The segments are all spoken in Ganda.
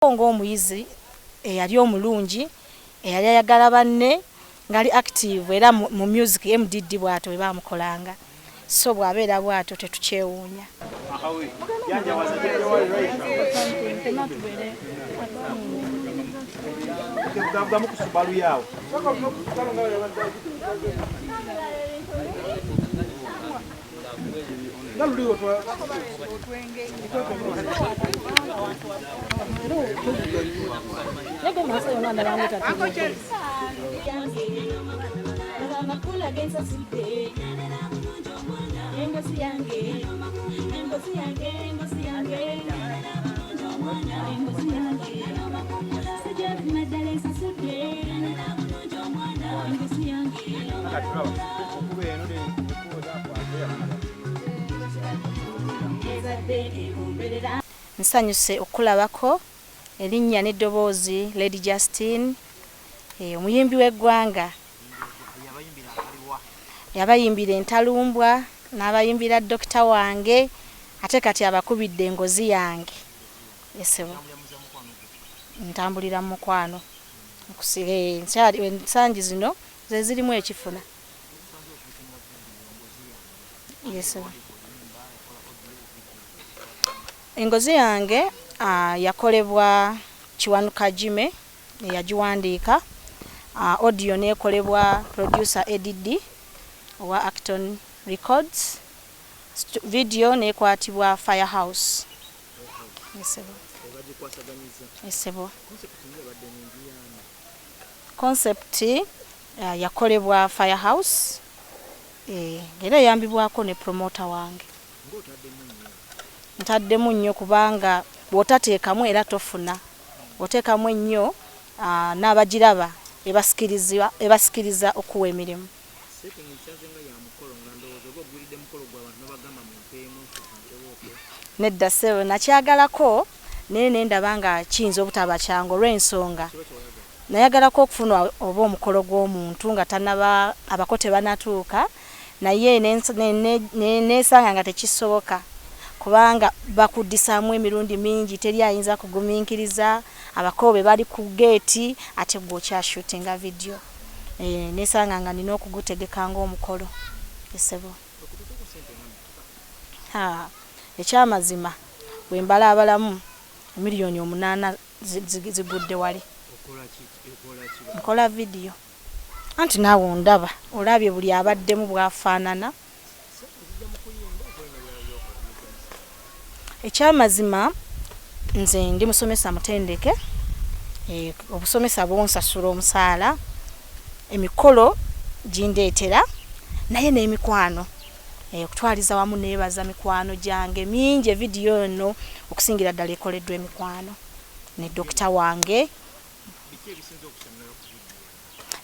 Ng'omuyizi eyali omulungi eyali ayagala banne ngali active era mu music MDD bwato we bamukolanga so bwabeera bwato tetukyewuunya. Nsanyuse okulabako erinnya n'eddoboozi Lady Justine omuyimbi w'eggwanga yabayimbira entalumbwa n'abayimbira Dokita wange ate kati abakubidde engozi yange esebo ntambulira mu mukwano okusire ensangi zino ze zirimu ekifuna yesebo engozi yange yakolebwa Kiwanuka Jime yagiwandiika audio nekolebwa producer EDD wa Acton Records video nekwatibwa Firehouse esebo concept yakolebwa Firehouse era yambibwako ne promoter wange ntaddemu nnyo kubanga bw'otateekamu era tofuna oteekamu ennyo n'abagiraba ebasikiriza okuwa emirimu. Nedda sebo nakyagalako naye nendaba nga kiyinza obutaba kyangu olw'ensonga nayagalako okufuna oba omukolo gw'omuntu nga tanaba abako tebanatuuka naye nesanga nga tekisoboka kubanga bakuddisamu emirundi mingi teri ayinza kugumiikiriza abakoobe bali ku geeti ate gwocha shootinga video nesanga nga nina okugutegeka ng'omukolo esebo ekyamazima wembala abalamu miliyoni 8 zigudde wali nkola video anti naawe ndaba olabye buli abaddemu bwafaanana. Ekyamazima nze ndi musomesa mutendeke obusomesa bwonsasula omusaala emikolo gindeetera naye n'emikwano okutwaliza wamu neebaza mikwano gyange mingi video eno okusingira ddala ekoleddwa emikwano ne Dokita wange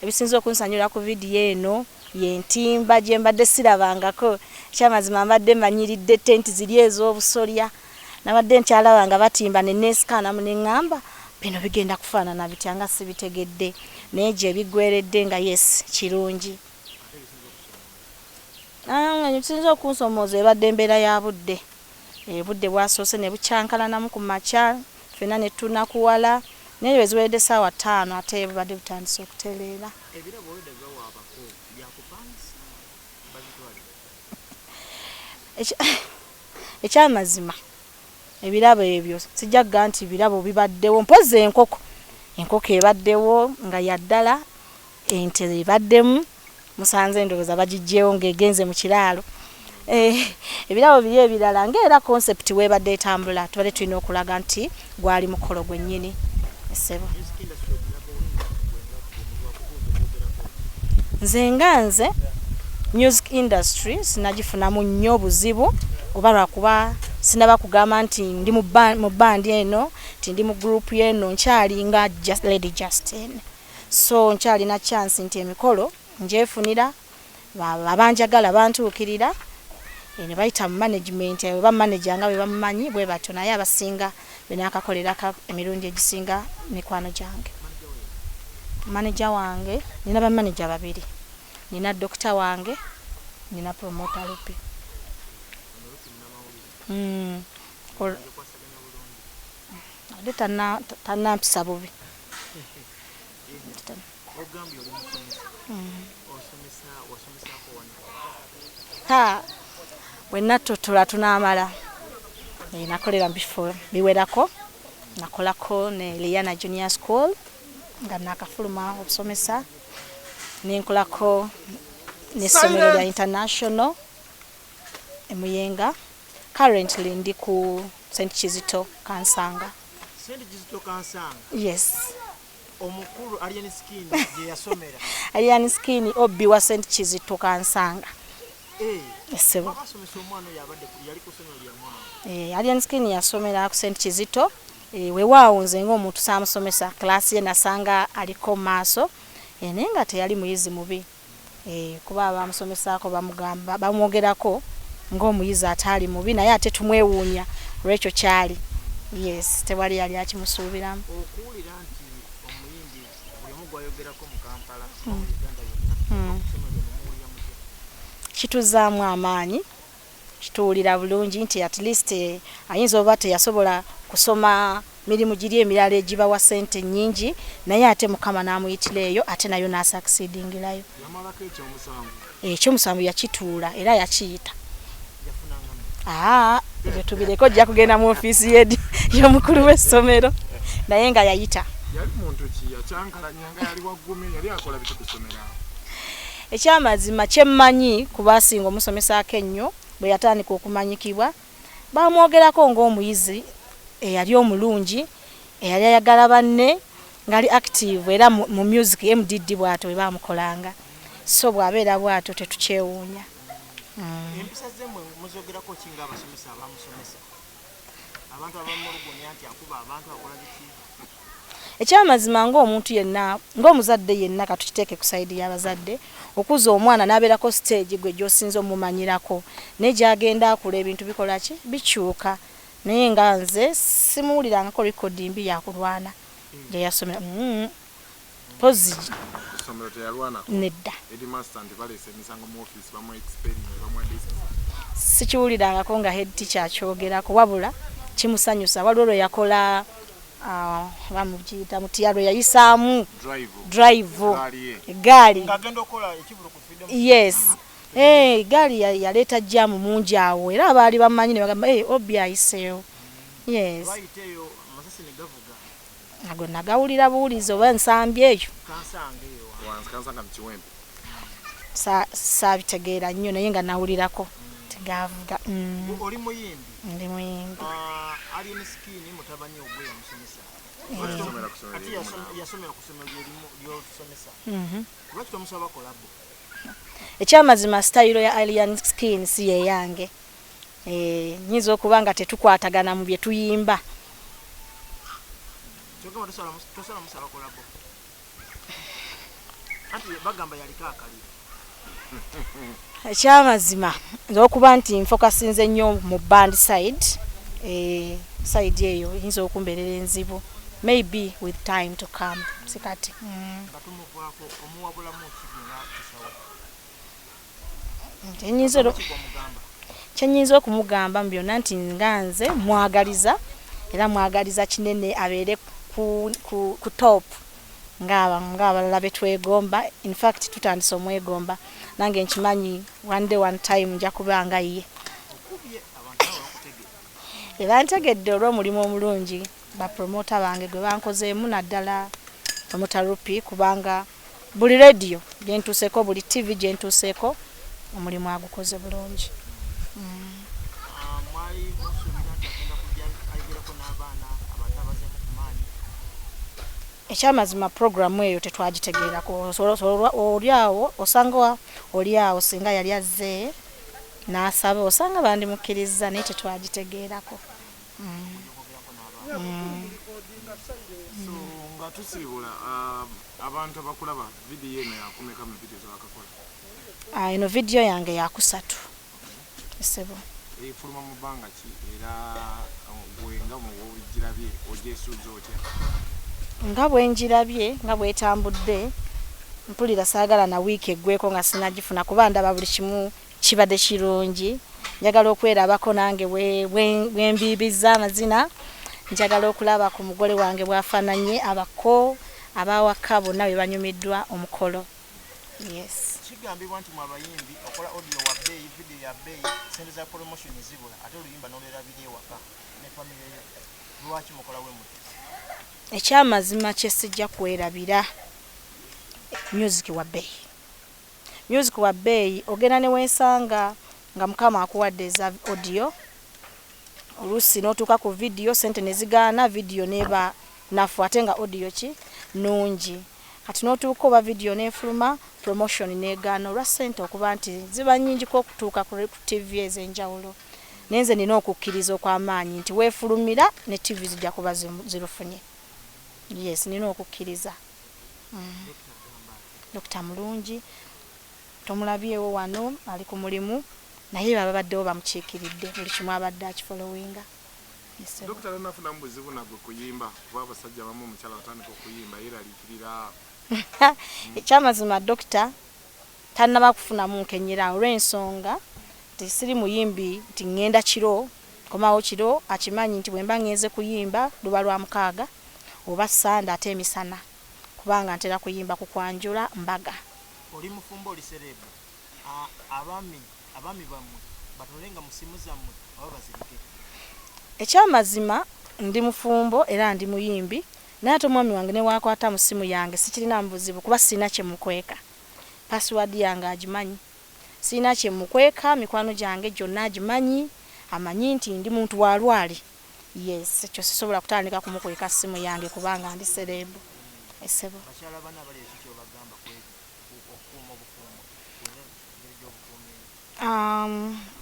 ebisinza okunsanyula ku video eno yentimba gye mbadde sirabangako ekyamazima mbadde manyiridde tenti ziri ez'obusolya nabadde nkyalabanga batimba nenesikana munengamba bino bigenda kufaanana bitya nga sibitegedde naye gye bigweredde nga yes kirungi. Ebisinza okunsomooza ebadde embeera ya budde budde bwasoose ne bucyankalanamu ku makya ffenna ne tunakuwala naye weziweredde essaawa 5 ate bubadde butandise okutereera. Ekyamazima ebirabo ebyo sijjaga nti birabo bibaddewo mpoze enkoko ebaddewo nga yaddala ente ebaddemu musanze ndowooza bagijjeewo ng'egenze mu kiraalo ebirabo biri ebirala ng'era concept webadde etambula tubadde tulina okulaga nti gwali mukolo gwennyini esebo nze music industry sinagifunamu nnyo obuzibu oba lwakuba sinaba kugamba nti ndi mu bandi eno nti ndi mu group eno nkyali nga Lady Justine so nkyali na chance nti emikolo njefunira abanjagala bantuukirira ne bayita mu management oba manager nga bwe bamumanyi bwe batyo naye abasinga benakakolerako emirundi egisinga mikwano gyange. Manager wange nina ba manager babiri nina Dokita wange nina promoter Lupi. wadde tannampisa bubi. Bwenna tutula tunaamala nakolera bifo biwerako, nakolako ne Liana Junior School nga nakafuluma okusomesa, nenkolako n'essomero lya International emuyenga. Currently ndi ku St. Kizito Kansanga. St. Kizito Kansanga? Yes. Omukulu Alien Skin je yasomera? Alien Skin obbi wa St. Kizito Kansanga. Esebo. Abasomesa omwana yabadde yali ku ssomero lya mwana. Alien Skin yasomera ku St. Kizito. Weewaawo nze ng'omuntu saamusomesa class ye nasanga aliko maaso nenga teyali muyizi mubi. Kuba abamusomesaako bamugamba bamwogerako ng'omuyizi ataali mubi naye ate tumwewuunya olw'ekyo kyali. Yes, tewali yali akimusuubiramu. Okuwulira nti omuyimbi buli omu gwayogerako mu Kampala mu Uganda yonna kituzaamu amaanyi, kituwulira bulungi nti at least ayinza oba teyasobola kusoma mirimu giri emirala egibawa ssente nnyingi naye ate Mukama n'amuyitira eyo ate nayo n'asucceedingirayo. Yamalako ekyomusanvu. Ekyomusanvu yakituula era yakiyita. Ebyo tubireko ojja kugenda mu ofiisi y'omukulu w'essomero naye nga yayita. Yali muntu ki yakyankalanya nga yali waggumi yali akola biki ku ssomero? Ekyamazima kyemmanyi ku baasinga omusomesaako ennyo bwe yatandika okumanyikibwa baamwogerako ng'omuyizi eyali omulungi eyali ayagala banne ng'ali active era mu music MDD bw'ato bwe baamukolanga, so bw'abeera bw'ato tetukyewuunya. Empisa zemmwe muzogerako ki ng'abasomesa abamusomesa? Abantu abamulugunya nti akuba abantu akola biki? Ekyamazima ng'omuntu yenna ng'omuzadde yenna katukiteeke ku sayidi y'abazadde okuza omwana n'abeerako stage gwe gy'osinza omumanyirako naye gy'agenda akula ebintu bikola ki bikyuka. Naye nga nze simuwulirangako rekodi mbi yakulwana gye yasomera. Pozi ssomero teyalwana nedda. Headmaster nti baleese emisango mu office bamu experience bamu discipline. Sikiwulirangako nga head teacher akyogerako wabula kimusanyusa. Waliwo lwe yakola bamugiyita mutiyalo yayisaamu drive egaali ng'agenda okola ekibulu ku freedom. Yes. Egaali yaleeta jjaamu mungi awo era abaali bamanyi ne bagamba obbi ayiseewo. Yes. Bayiteeyo amasasi ne gavuga. Ago nagawulira buwulizi oba nsambye eyo. Kansanga eyo. Kansanga mu Kiwempe. Saabitegeera nnyo naye nga nawulirako tegavuga. Oli muyimbi? Ndi muyimbi. Alien Skin mutabani ogwe yamusomesa. Ati yasomera ku ssomero ly'otusomesa. Lwaki tomusaba kolabo? Ekyamazima style ya Alien Skin si ye yange. Nyinza okuba nga tetukwatagana mu bye tuyimba. Kyogamba tosala musaba kolabo. Ati bagamba yali kaakalira. Ekyamazima okuba nti nfokasinze nnyo mu band side. Side eyo yinza okumbeerera enzibu. Maybe with time to come. Sikati. Batumuvaako omuwabulamu kibiina kisawa. Kyenyinza okumugamba mu byonna nti nga nze mwagaliza era mwagaliza kinene abeere ku top ng'abalala betwegomba. In fact tutandise omwegomba nange nkimanyi one day one time nja kubanga ye. Bantegedde olw'omulimu omulungi bapromota bange gwe bankozeemu naddala omutarupi kubanga buli radio gyentuseeko buli TV gyentuseeko omulimu agukoze bulungi. Ekyamazima programu eyo tetwagitegeerako. Oliawo osanga oliawo singa yali azze n'asaba osanga bandimukkiriza naye tetwagitegeerako. Nga tusibula abantu abakulaba vidiyo eno yakomeka mu vidiyo zebakakola? Eno vidiyo yange yakusatu. Esebo. Efuluma mu bbanga ki era gwe nga bw'ogirabye ogyesuuza otya? Nga bwenjirabye nga bwetambudde mpulira saagala na wiiki eggweko nga sinagifuna kuba ndaba buli kimu kibadde kirungi. Njagala okwerabako nange bwembiibiza amazina njagala okulaba ku mugole wange bwafaananye abako abawaka bonna bwe banyumiddwa omukolo. Yes. Kigambibwa nti mu abayimbi okola audio wa bbeeyi, video ya bbeeyi, sente za promotion zibula ate oluyimba n'olwerabira ewaka ne family yo. Lwaki mukola bwe muti? Ekyamazima kye sijja kwerabira music wa bbeeyi. Music wa bbeeyi ogenda ne wensanga nga mukama akuwadde eza audio oluusi n'otuuka ku video sente ne zigaana video neba nafu ate nga audio ki nungi. Kati n'otuuka oba video n'efuluma promotion negaana olwa sente okuba nti ziba nnyingi ko okutuuka ku TV ez'enjawulo. Nenze nina okukkiriza okw'amaanyi nti weefulumira ne TV zijja kuba zirufunye. Yes, nina okukkiriza. Dr. Mulungi tomulabyewo wano ali ku mulimu naye babaddewo bamukiikiridde buli kimu abadde akifolowinga. Dr. anafuna mbuzibu nagwe kuyimba kuba abasajja bamu omukyala batandika okuyimba yeraliikirira. Ekyamazima Dr. tannaba kufunamu nkenyera olw'ensonga tisiri muyimbi nti ngenda kiro komawo kiro akimanyi nti bwemba ngenze kuyimba luba lwa mukaaga oba sanda ate emisana kubanga ntera kuyimba ku kwanjula mbaga. Oli mufumbo oli serebu. Abami bamwe batolenga musimu zammwe aba bazirike. Ekyamazima ndi mufumbo era ndi muyimbi naye ate omwami wange ne wakwata mu simu yange sikirina mbuzibu kuba sina kye mukweka. Password yange agimanyi. Sina kye mukweka mikwano gyange gyonna agimanyi amanyi nti ndi muntu wa lwali. Yes, ekyo sisobola kutandika kumukweka simu yange kubanga ndi serebu. Esebo. Bakyala bana bali ekyo bagamba kwe okuma obufumbo.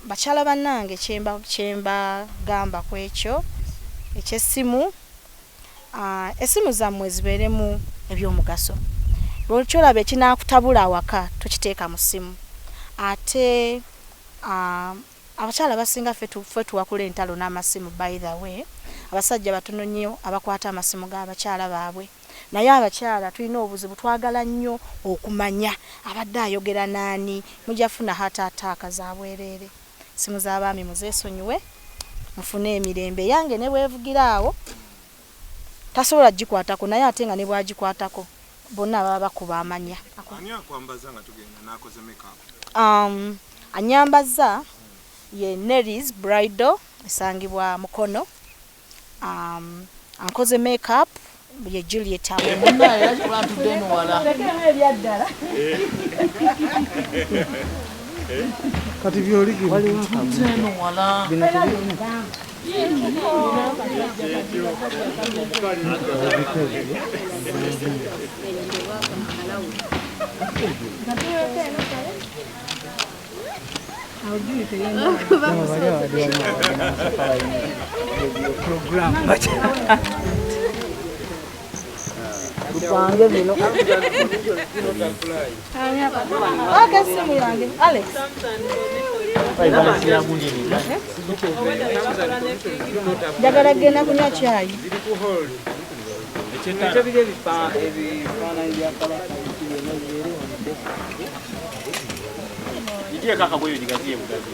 Bakyala bannange kyemba gamba kwekyo ekyessimu. Essimu zammwe zibeeremu ebyomugaso. Lw'okyolaba ekinaakutabula awaka tokiteeka mu ssimu. Ate abakyala basinga ffe tuwakula entalo n'amasimu by the way. Abasajja batono nnyo abakwata amasimu g'abakyala baabwe. Naye abakyala tulina obuzibu twagala nnyo okumanya abadde ayogera naani mujafuna hataataaka za bwereere. Simu z'abaami muzeesonyiwe mufune emirembe yange ne bwevugiraawo tasobola gikwatako naye ate nga ne bwagikwatako bonna baba bakuba amanya. Ani akwambaza nga tugenda n'akoze makeup? Anyambaza ye Nelly's Bridal esangibwa Mukono. Ankoze makeup ye Juliet Muna yakula tudeno wala. Kati byoligi Tudeno wala. Tupange bino. Okay, simu yange. Alex. Njagala genda kunywa chai. Itie kaka bweyo digazie mugazi.